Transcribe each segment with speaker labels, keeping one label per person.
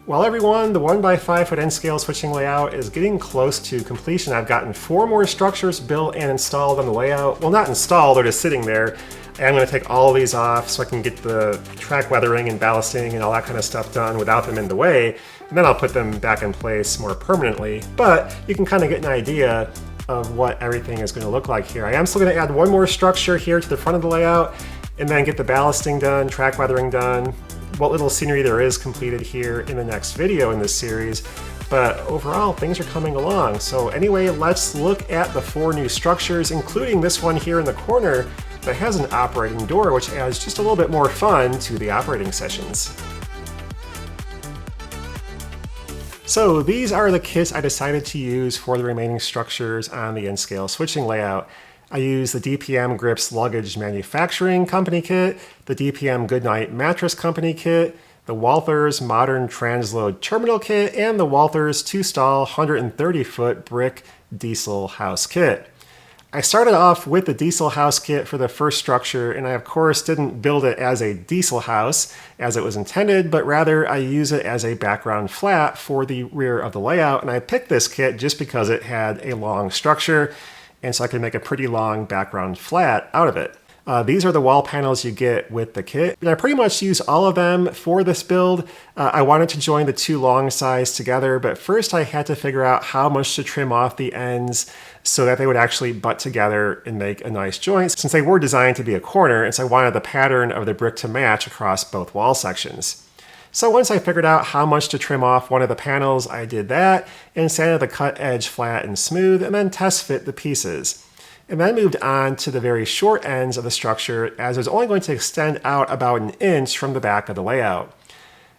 Speaker 1: Well everyone, the 1x5 foot end scale switching layout is getting close to completion. I've gotten 4 more structures built and installed on the layout. Well, not installed, they're just sitting there. And I'm going to take all of these off so I can get the track weathering and ballasting and all that kind of stuff done without them in the way. And then I'll put them back in place more permanently. But you can kind of get an idea of what everything is going to look like here. I am still going to add one more structure here to the front of the layout and then get the ballasting done, track weathering done, what little scenery there is completed here in the next video in this series. But overall, things are coming along. So anyway, let's look at the 4 new structures, including this one here in the corner that has an operating door, which adds just a little bit more fun to the operating sessions. So these are the kits I decided to use for the remaining structures on the N-scale switching layout. I used the DPM Grips Luggage Manufacturing Company kit, the DPM Goodnight Mattress Company kit, the Walthers Modern Transload Terminal kit, and the Walthers 2-stall 130-foot brick diesel house kit. I started off with the diesel house kit for the first structure, and I of course didn't build it as a diesel house as it was intended, but rather I use it as a background flat for the rear of the layout, and I picked this kit just because it had a long structure, and so I could make a pretty long background flat out of it. These are the wall panels you get with the kit, and I pretty much use all of them for this build. I wanted to join the 2 long sides together, but first I had to figure out how much to trim off the ends so that they would actually butt together and make a nice joint, since they were designed to be a corner, and so I wanted the pattern of the brick to match across both wall sections. So once I figured out how much to trim off one of the panels, I did that and sanded the cut edge flat and smooth, and then test fit the pieces. And then moved on to the very short ends of the structure, as it was only going to extend out about 1 inch from the back of the layout.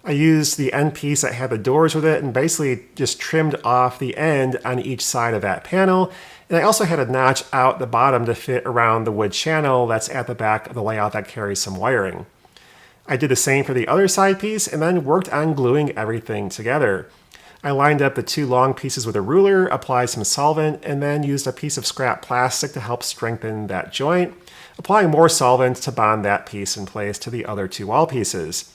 Speaker 1: I used the end piece that had the doors with it and basically just trimmed off the end on each side of that panel. And I also had a notch out the bottom to fit around the wood channel that's at the back of the layout that carries some wiring. I did the same for the other side piece and then worked on gluing everything together. I lined up the 2 long pieces with a ruler, applied some solvent, and then used a piece of scrap plastic to help strengthen that joint, applying more solvent to bond that piece in place to the other 2 wall pieces.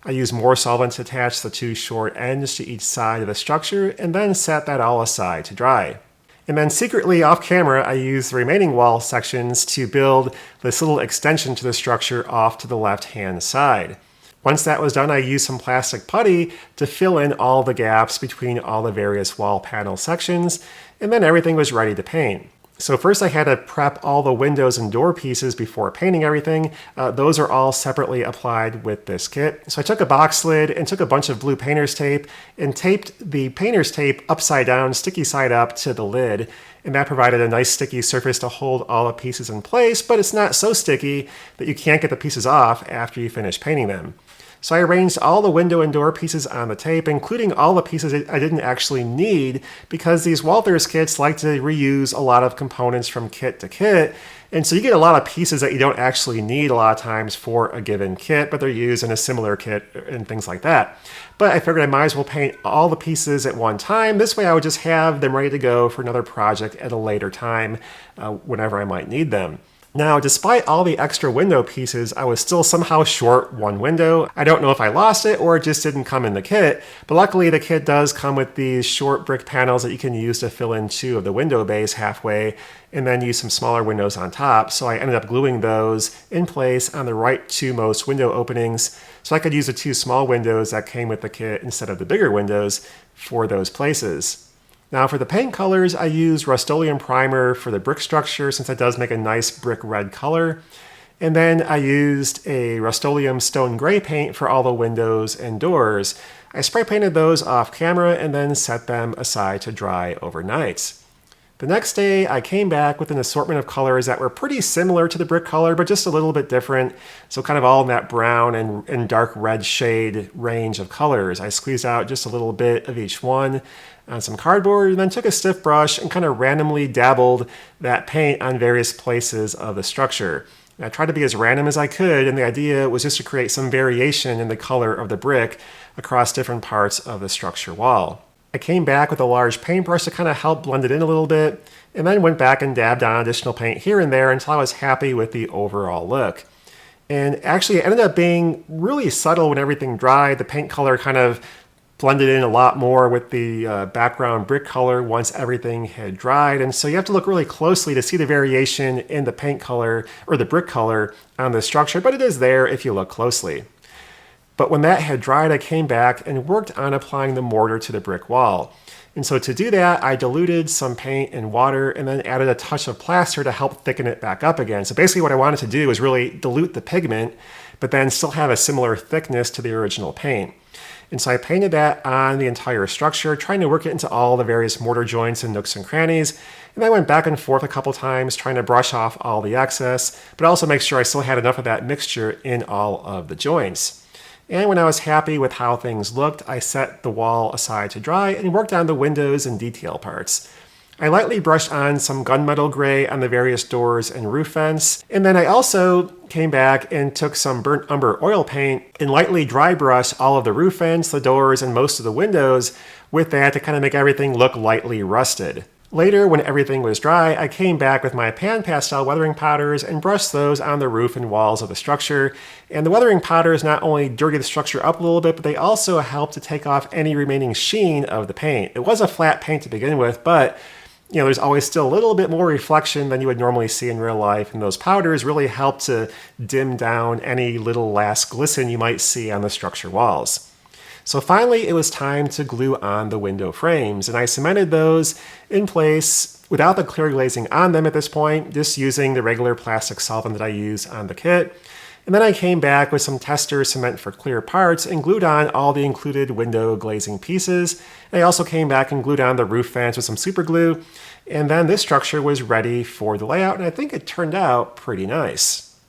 Speaker 1: I used more solvent to attach the 2 short ends to each side of the structure, and then set that all aside to dry. And then secretly off camera, I used the remaining wall sections to build this little extension to the structure off to the left-hand side. Once that was done, I used some plastic putty to fill in all the gaps between all the various wall panel sections, and then everything was ready to paint. So first I had to prep all the windows and door pieces before painting everything. Those are all separately applied with this kit. So I took a box lid and took a bunch of blue painter's tape and taped the painter's tape upside down, sticky side up to the lid. And that provided a nice sticky surface to hold all the pieces in place, but it's not so sticky that you can't get the pieces off after you finish painting them. So I arranged all the window and door pieces on the tape, including all the pieces I didn't actually need, because these Walthers kits like to reuse a lot of components from kit to kit. And so you get a lot of pieces that you don't actually need a lot of times for a given kit, but they're used in a similar kit and things like that. But I figured I might as well paint all the pieces at one time. This way I would just have them ready to go for another project at a later time, whenever I might need them. Now, despite all the extra window pieces, I was still somehow short 1 window. I don't know if I lost it or it just didn't come in the kit, but luckily the kit does come with these short brick panels that you can use to fill in 2 of the window bays halfway, and then use some smaller windows on top. So I ended up gluing those in place on the right 2 most window openings, so I could use the 2 small windows that came with the kit instead of the bigger windows for those places. Now for the paint colors, I used Rust-Oleum primer for the brick structure, since it does make a nice brick red color. And then I used a Rust-Oleum stone gray paint for all the windows and doors. I spray painted those off camera and then set them aside to dry overnight. The next day, I came back with an assortment of colors that were pretty similar to the brick color, but just a little bit different. So kind of all in that brown and dark red shade range of colors. I squeezed out just a little bit of each one on some cardboard, and then took a stiff brush and kind of randomly dabbled that paint on various places of the structure. And I tried to be as random as I could, and the idea was just to create some variation in the color of the brick across different parts of the structure wall. I came back with a large paintbrush to kind of help blend it in a little bit, and then went back and dabbed on additional paint here and there until I was happy with the overall look. And actually it ended up being really subtle when everything dried. The paint color kind of blended in a lot more with the background brick color once everything had dried. And so you have to look really closely to see the variation in the paint color or the brick color on the structure, but it is there if you look closely. But when that had dried, I came back and worked on applying the mortar to the brick wall. And so to do that, I diluted some paint and water and then added a touch of plaster to help thicken it back up again. So basically what I wanted to do was really dilute the pigment, but then still have a similar thickness to the original paint. And so I painted that on the entire structure, trying to work it into all the various mortar joints and nooks and crannies. And I went back and forth a couple times trying to brush off all the excess, but also make sure I still had enough of that mixture in all of the joints. And when I was happy with how things looked, I set the wall aside to dry and worked on the windows and detail parts. I lightly brushed on some gunmetal gray on the various doors and roof vents. And then I also came back and took some burnt umber oil paint and lightly dry brushed all of the roof vents, the doors, and most of the windows with that to kind of make everything look lightly rusted. Later, when everything was dry, I came back with my pan pastel weathering powders and brushed those on the roof and walls of the structure. And the weathering powders not only dirty the structure up a little bit, but they also help to take off any remaining sheen of the paint. It was a flat paint to begin with, but there's always still a little bit more reflection than you would normally see in real life, and those powders really help to dim down any little last glisten you might see on the structure walls. So finally, it was time to glue on the window frames, and I cemented those in place without the clear glazing on them at this point, just using the regular plastic solvent that I use on the kit. And then I came back with some tester cement for clear parts and glued on all the included window glazing pieces. I also came back and glued on the roof vents with some super glue. And then this structure was ready for the layout, and I think it turned out pretty nice.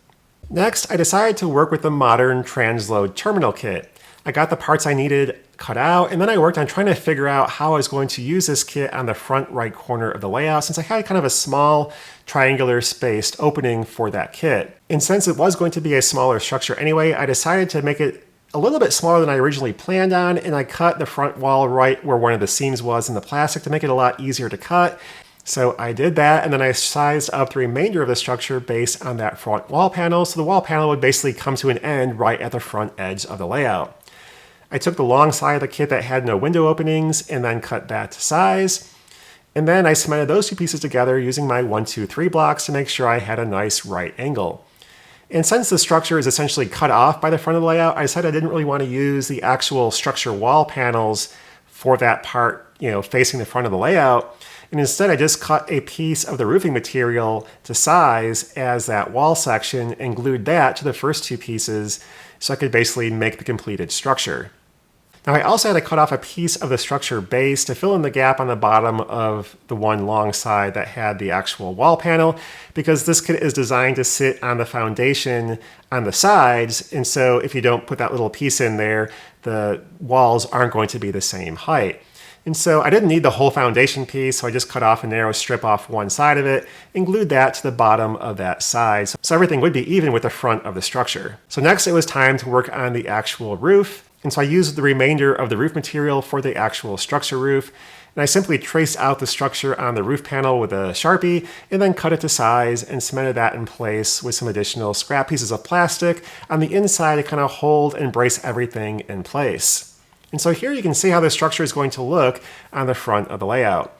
Speaker 1: Next, I decided to work with the modern Transload Terminal kit. I got the parts I needed cut out, and then I worked on trying to figure out how I was going to use this kit on the front right corner of the layout, since I had kind of a small triangular spaced opening for that kit. And since it was going to be a smaller structure anyway, I decided to make it a little bit smaller than I originally planned on, and I cut the front wall right where one of the seams was in the plastic to make it a lot easier to cut. So I did that, and then I sized up the remainder of the structure based on that front wall panel, so the wall panel would basically come to an end right at the front edge of the layout. I took the long side of the kit that had no window openings and then cut that to size. And then I cemented those two pieces together using my 1, 2, 3 blocks to make sure I had a nice right angle. And since the structure is essentially cut off by the front of the layout, I decided I didn't really want to use the actual structure wall panels for that part, facing the front of the layout. And instead, I just cut a piece of the roofing material to size as that wall section and glued that to the first two pieces so I could basically make the completed structure. Now I also had to cut off a piece of the structure base to fill in the gap on the bottom of the one long side that had the actual wall panel, because this kit is designed to sit on the foundation on the sides, and so if you don't put that little piece in there, the walls aren't going to be the same height. And so I didn't need the whole foundation piece, so I just cut off a narrow strip off one side of it and glued that to the bottom of that side, so everything would be even with the front of the structure. So next it was time to work on the actual roof. And so I used the remainder of the roof material for the actual structure roof. And I simply traced out the structure on the roof panel with a Sharpie and then cut it to size and cemented that in place with some additional scrap pieces of plastic on the inside to kind of hold and brace everything in place. And so here you can see how the structure is going to look on the front of the layout.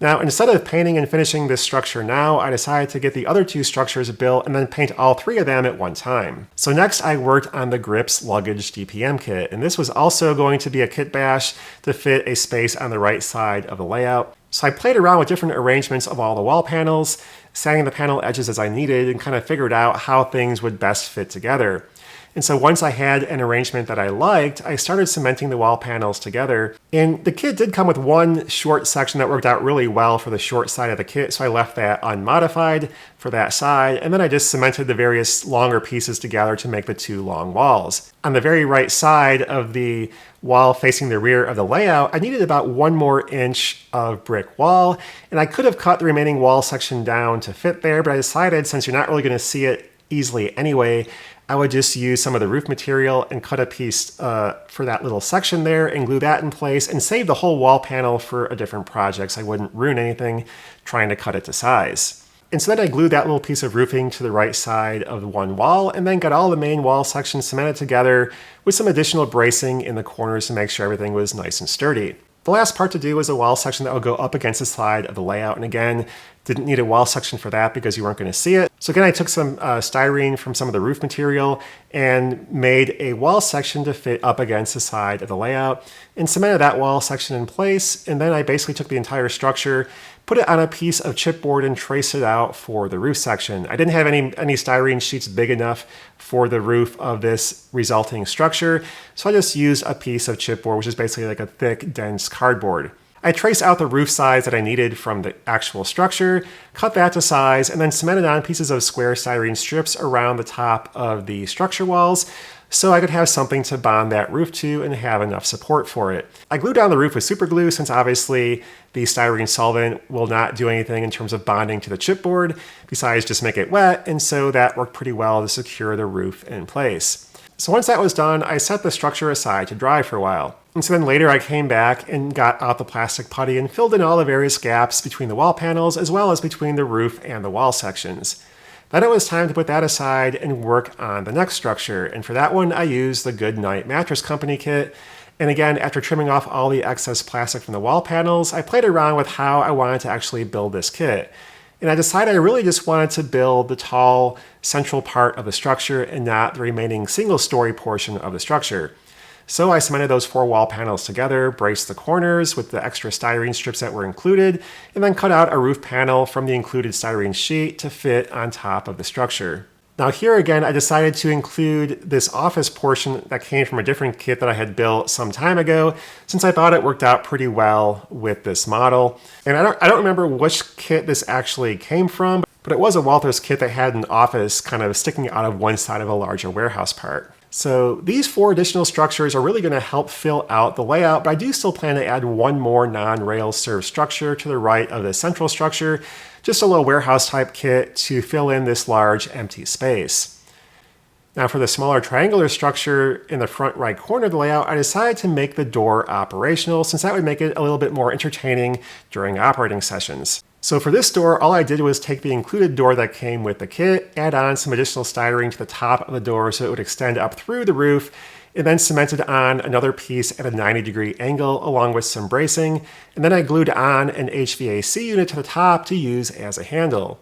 Speaker 1: Now, instead of painting and finishing this structure now, I decided to get the other two structures built and then paint all three of them at one time. So next I worked on the Grips Luggage DPM kit, and this was also going to be a kit bash to fit a space on the right side of the layout. So I played around with different arrangements of all the wall panels, sanding the panel edges as I needed, and kind of figured out how things would best fit together. And so once I had an arrangement that I liked, I started cementing the wall panels together. And the kit did come with one short section that worked out really well for the short side of the kit, so I left that unmodified for that side. And then I just cemented the various longer pieces together to make the two long walls. On the very right side of the wall facing the rear of the layout, I needed about 1 more inch of brick wall. And I could have cut the remaining wall section down to fit there, but I decided since you're not really going to see it easily anyway, I would just use some of the roof material and cut a piece for that little section there and glue that in place and save the whole wall panel for a different project so I wouldn't ruin anything trying to cut it to size. And so then I glued that little piece of roofing to the right side of the one wall, and then got all the main wall sections cemented together with some additional bracing in the corners to make sure everything was nice and sturdy. The last part to do was a wall section that would go up against the side of the layout. And again, didn't need a wall section for that because you weren't going to see it. So again, I took some styrene from some of the roof material and made a wall section to fit up against the side of the layout and cemented that wall section in place. And then I basically took the entire structure, put it on a piece of chipboard and traced it out for the roof section. I didn't have any styrene sheets big enough for the roof of this resulting structure, so I just used a piece of chipboard, which is basically like a thick, dense cardboard. I traced out the roof size that I needed from the actual structure, cut that to size, and then cemented on pieces of square styrene strips around the top of the structure walls so I could have something to bond that roof to and have enough support for it. I glued down the roof with super glue since obviously the styrene solvent will not do anything in terms of bonding to the chipboard besides just make it wet, and so that worked pretty well to secure the roof in place. So once that was done, I set the structure aside to dry for a while. And so then later I came back and got out the plastic putty and filled in all the various gaps between the wall panels as well as between the roof and the wall sections. Then it was time to put that aside and work on the next structure. And for that one, I used the Good Night Mattress Company kit. And again, after trimming off all the excess plastic from the wall panels, I played around with how I wanted to actually build this kit. And I decided I really just wanted to build the tall central part of the structure and not the remaining single-story portion of the structure. So I cemented those 4 wall panels together, braced the corners with the extra styrene strips that were included, and then cut out a roof panel from the included styrene sheet to fit on top of the structure. Now here again, I decided to include this office portion that came from a different kit that I had built some time ago, since I thought it worked out pretty well with this model. And I don't remember which kit this actually came from, but it was a Walthers kit that had an office kind of sticking out of one side of a larger warehouse part. So these 4 additional structures are really going to help fill out the layout, but I do still plan to add one more non-rail served structure to the right of the central structure, just a little warehouse type kit to fill in this large empty space. Now for the smaller triangular structure in the front right corner of the layout, I decided to make the door operational since that would make it a little bit more entertaining during operating sessions. So for this door, all I did was take the included door that came with the kit, add on some additional styrene to the top of the door so it would extend up through the roof, and then cemented on another piece at a 90-degree angle along with some bracing, and then I glued on an HVAC unit to the top to use as a handle.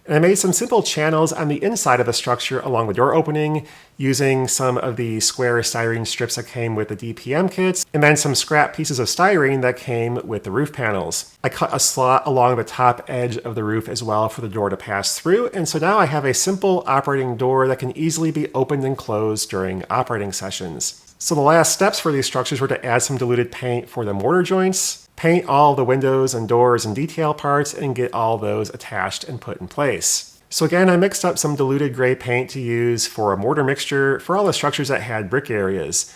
Speaker 1: And I made some simple channels on the inside of the structure along the door opening using some of the square styrene strips that came with the DPM kits, and then some scrap pieces of styrene that came with the roof panels. I cut a slot along the top edge of the roof as well for the door to pass through, and so now I have a simple operating door that can easily be opened and closed during operating sessions. So the last steps for these structures were to add some diluted paint for the mortar joints, paint all the windows and doors and detail parts, and get all those attached and put in place. So again, I mixed up some diluted gray paint to use for a mortar mixture for all the structures that had brick areas.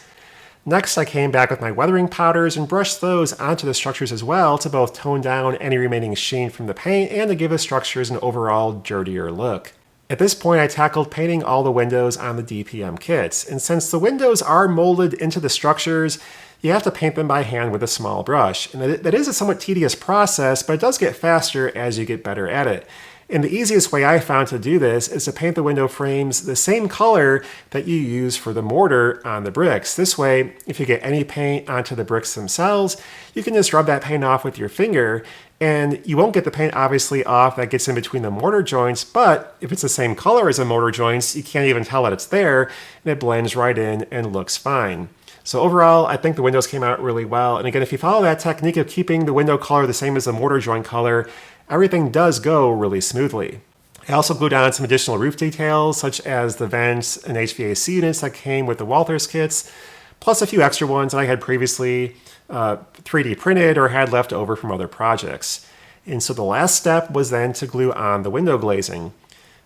Speaker 1: Next, I came back with my weathering powders and brushed those onto the structures as well to both tone down any remaining sheen from the paint and to give the structures an overall dirtier look. At this point, I tackled painting all the windows on the DPM kits, and since the windows are molded into the structures, you have to paint them by hand with a small brush. And that is a somewhat tedious process, but it does get faster as you get better at it. And the easiest way I found to do this is to paint the window frames the same color that you use for the mortar on the bricks. This way, if you get any paint onto the bricks themselves, you can just rub that paint off with your finger, and you won't get the paint obviously off that gets in between the mortar joints, but if it's the same color as the mortar joints, you can't even tell that it's there, and it blends right in and looks fine. So overall, I think the windows came out really well. And again, if you follow that technique of keeping the window color the same as the mortar joint color, everything does go really smoothly. I also glued on some additional roof details, such as the vents and HVAC units that came with the Walthers kits, plus a few extra ones that I had previously 3D printed or had left over from other projects. And so the last step was then to glue on the window glazing.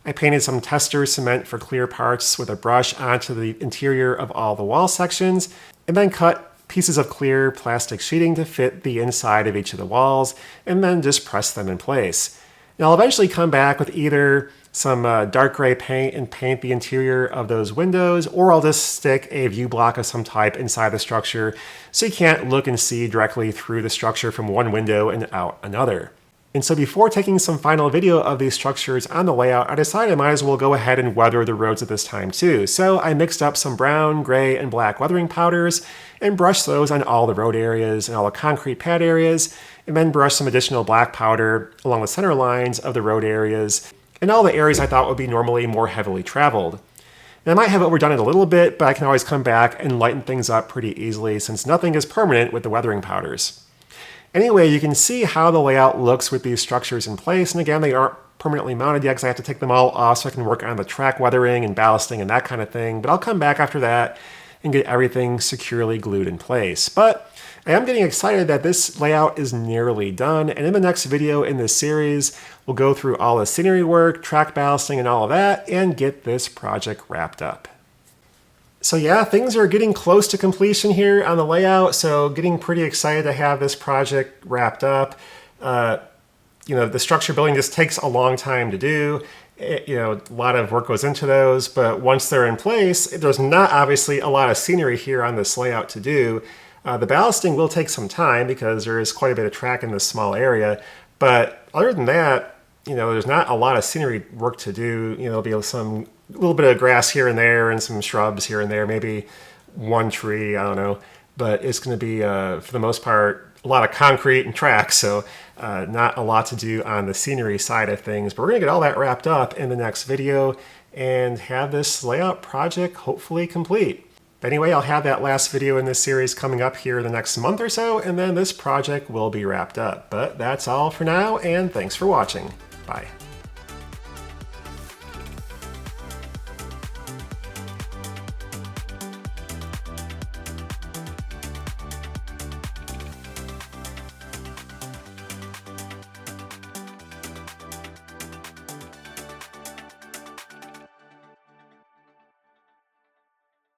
Speaker 1: I painted some tester cement for clear parts with a brush onto the interior of all the wall sections, and then cut pieces of clear plastic sheeting to fit the inside of each of the walls, and then just press them in place. And I'll eventually come back with either some dark gray paint and paint the interior of those windows, or I'll just stick a view block of some type inside the structure so you can't look and see directly through the structure from one window and out another. And so before taking some final video of these structures on the layout, I decided I might as well go ahead and weather the roads at this time too. So I mixed up some brown, gray, and black weathering powders and brushed those on all the road areas and all the concrete pad areas, and then brushed some additional black powder along the center lines of the road areas and all the areas I thought would be normally more heavily traveled. And I might have overdone it a little bit, but I can always come back and lighten things up pretty easily since nothing is permanent with the weathering powders. Anyway, you can see how the layout looks with these structures in place, and again, they aren't permanently mounted yet because I have to take them all off so I can work on the track weathering and ballasting and that kind of thing, but I'll come back after that and get everything securely glued in place. But I am getting excited that this layout is nearly done, and in the next video in this series, we'll go through all the scenery work, track ballasting, and all of that, and get this project wrapped up. So yeah, things are getting close to completion here on the layout, so getting pretty excited to have this project wrapped up. The structure building just takes a long time to do. A lot of work goes into those, but once they're in place, there's not obviously a lot of scenery here on this layout to do. The ballasting will take some time because there is quite a bit of track in this small area, but other than that, there's not a lot of scenery work to do. There'll be a little bit of grass here and there and some shrubs here and there, maybe one tree, I don't know. But it's going to be, for the most part, a lot of concrete and track, so not a lot to do on the scenery side of things. But we're going to get all that wrapped up in the next video and have this layout project hopefully complete. But anyway, I'll have that last video in this series coming up here in the next month or so, and then this project will be wrapped up. But that's all for now, and thanks for watching. Bye.